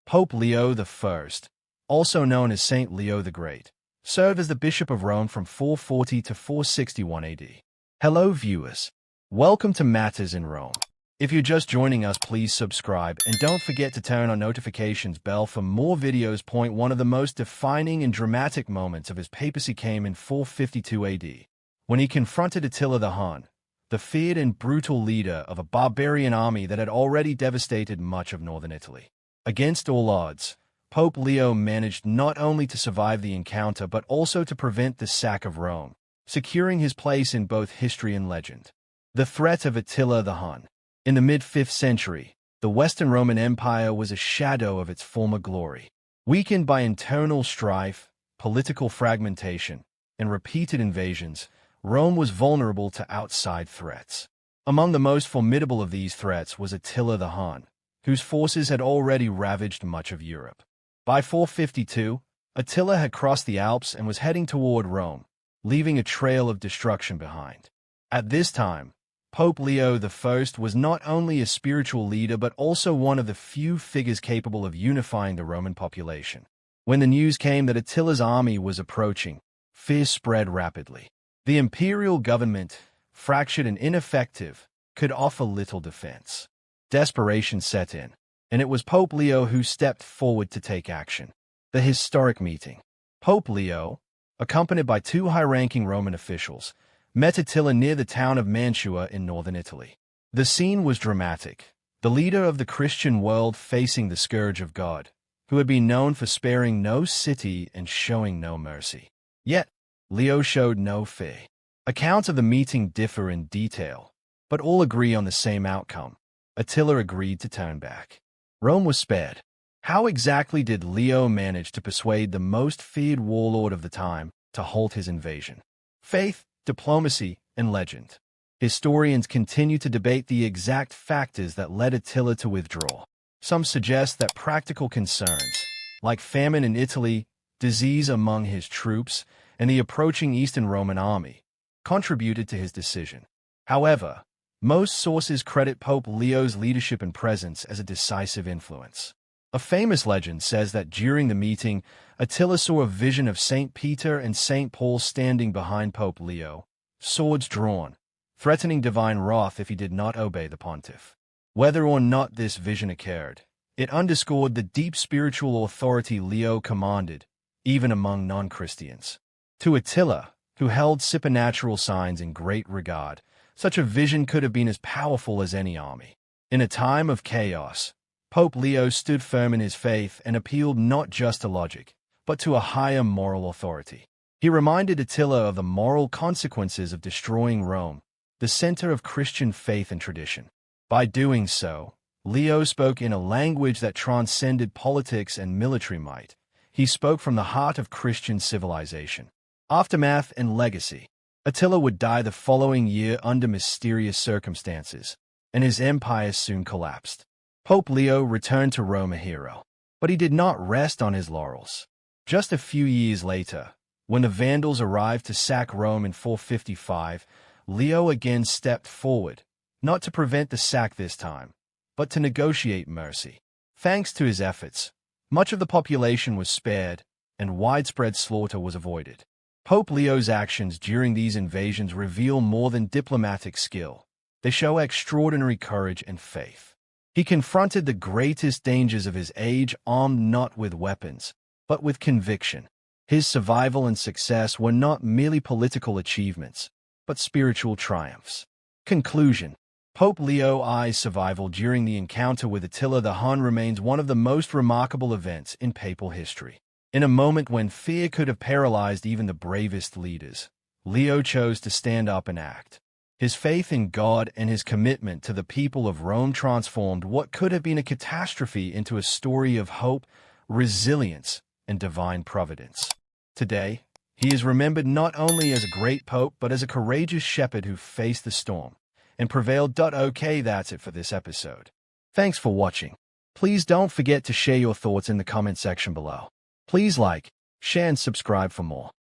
Pope Leo I, also known as Saint Leo the Great, served as the Bishop of Rome from 440 to 461 AD. Hello viewers, welcome to Matters in Rome. If you're just joining us, please subscribe and don't forget to turn on notifications bell for more videos. One of the most defining and dramatic moments of his papacy came in 452 AD, when he confronted Attila the Hun, the feared and brutal leader of a barbarian army that had already devastated much of northern Italy. Against all odds, Pope Leo managed not only to survive the encounter but also to prevent the sack of Rome, securing his place in both history and legend. The threat of Attila the Hun. In the mid-5th century, the Western Roman Empire was a shadow of its former glory. Weakened by internal strife, political fragmentation, and repeated invasions, Rome was vulnerable to outside threats. Among the most formidable of these threats was Attila the Hun, whose forces had already ravaged much of Europe. By 452, Attila had crossed the Alps and was heading toward Rome, leaving a trail of destruction behind. At this time, Pope Leo I was not only a spiritual leader but also one of the few figures capable of unifying the Roman population. When the news came that Attila's army was approaching, fear spread rapidly. The imperial government, fractured and ineffective, could offer little defense. Desperation set in, and it was Pope Leo who stepped forward to take action. The historic meeting. Pope Leo, accompanied by two high-ranking Roman officials, met Attila near the town of Mantua in northern Italy. The scene was dramatic. The leader of the Christian world facing the scourge of God, who had been known for sparing no city and showing no mercy. Yet, Leo showed no fear. Accounts of the meeting differ in detail, but all agree on the same outcome. Attila agreed to turn back. Rome was spared. How exactly did Leo manage to persuade the most feared warlord of the time to halt his invasion? Faith, diplomacy, and legend. Historians continue to debate the exact factors that led Attila to withdraw. Some suggest that practical concerns, like famine in Italy, disease among his troops, and the approaching Eastern Roman army, contributed to his decision. However, most sources credit Pope Leo's leadership and presence as a decisive influence. A famous legend says that during the meeting, Attila saw a vision of St. Peter and St. Paul standing behind Pope Leo, swords drawn, threatening divine wrath if he did not obey the pontiff. Whether or not this vision occurred, it underscored the deep spiritual authority Leo commanded, even among non-Christians. To Attila, who held supernatural signs in great regard, such a vision could have been as powerful as any army. In a time of chaos, Pope Leo stood firm in his faith and appealed not just to logic, but to a higher moral authority. He reminded Attila of the moral consequences of destroying Rome, the center of Christian faith and tradition. By doing so, Leo spoke in a language that transcended politics and military might. He spoke from the heart of Christian civilization. Aftermath and legacy. Attila would die the following year under mysterious circumstances, and his empire soon collapsed. Pope Leo returned to Rome a hero, but he did not rest on his laurels. Just a few years later, when the Vandals arrived to sack Rome in 455, Leo again stepped forward, not to prevent the sack this time, but to negotiate mercy. Thanks to his efforts, much of the population was spared, and widespread slaughter was avoided. Pope Leo's actions during these invasions reveal more than diplomatic skill. They show extraordinary courage and faith. He confronted the greatest dangers of his age armed not with weapons, but with conviction. His survival and success were not merely political achievements, but spiritual triumphs. Conclusion. Pope Leo I's survival during the encounter with Attila the Hun remains one of the most remarkable events in papal history. In a moment when fear could have paralyzed even the bravest leaders, Leo chose to stand up and act. His faith in God and his commitment to the people of Rome transformed what could have been a catastrophe into a story of hope, resilience, and divine providence. Today, he is remembered not only as a great pope but as a courageous shepherd who faced the storm and prevailed. Okay, that's it for this episode. Thanks for watching. Please don't forget to share your thoughts in the comment section below. Please like, share, and subscribe for more.